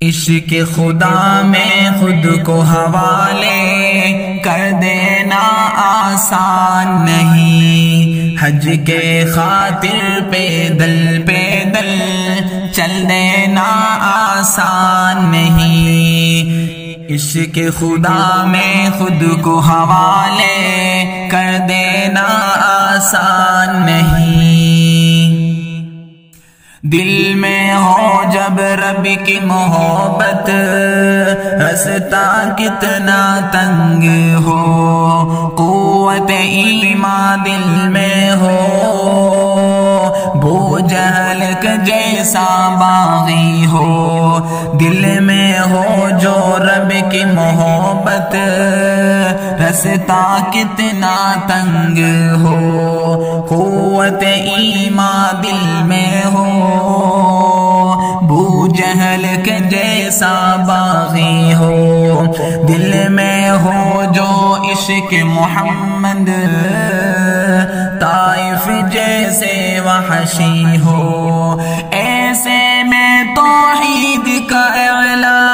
عشق خدا میں خود کو حوالے کر دینا آسان نہیں، حج کے خاطر پیدل پیدل چل دینا آسان نہیں، عشق خدا میں خود کو حوالے کر دینا آسان نہیں۔ دل میں ہو جب رب کی محبت، رستہ کتنا تنگ ہو، قوت ایمان دل میں ہو، بو جہل کا جیسا باغی ہو، دل میں ہو جو رب کی محبت، رستہ کتنا تنگ ہو، قوت ایمان دل میں ہو، بو جہل کے جیسا باغی ہو، دل میں ہو جو عشق محمد، طائف جیسے وحشی ہو، ایسے میں توحید کا اعلان،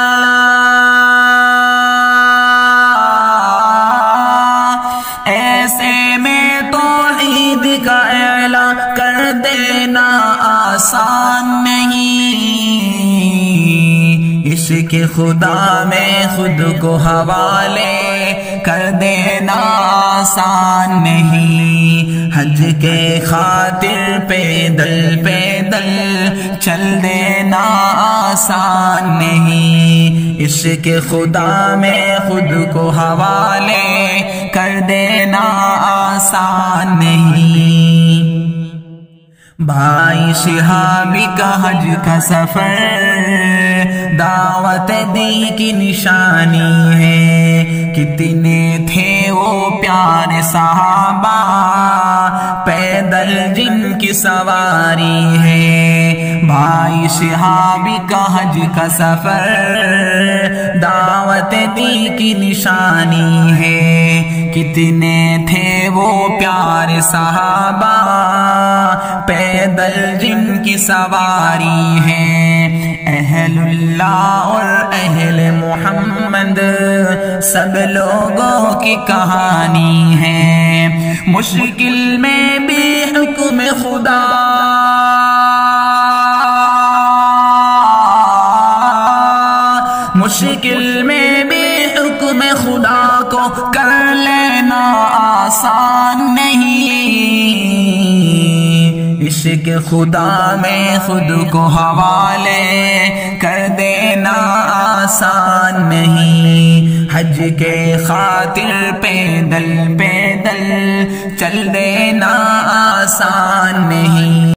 ایسے میں توحید کا اعلان کر دینا آسان نہیں، عشق خدا میں خود کو حوالے کر دینا آسان نہیں، حج کے خاطر پیدل پیدل چل دینا آسان نہیں، عشق خدا میں خود کو حوالے کر دینا آسان نہیں۔ بھائی شہابی کا حج کا سفر دعوت دی کی نشانی ہے، کتنے تھے وہ پیارے صحابہ پیدل جن کی سواری ہے، بھائی شہابی کا حج کا سفر دعوت دی کی نشانی ہے، کتنے تھے وہ پیارے صحابہ پیدل جن کی سواری ہے، اہل اللہ اور اہل محمد سب لوگوں کی کہانی ہے، مشکل میں بھی حکم خدا، مشکل میں بھی حکم خدا کو کر لینا آسان نہیں، عشق خدا میں خود کو حوالے کر دینا آسان نہیں، حج کے خاطر پیدل پیدل چل دینا آسان نہیں۔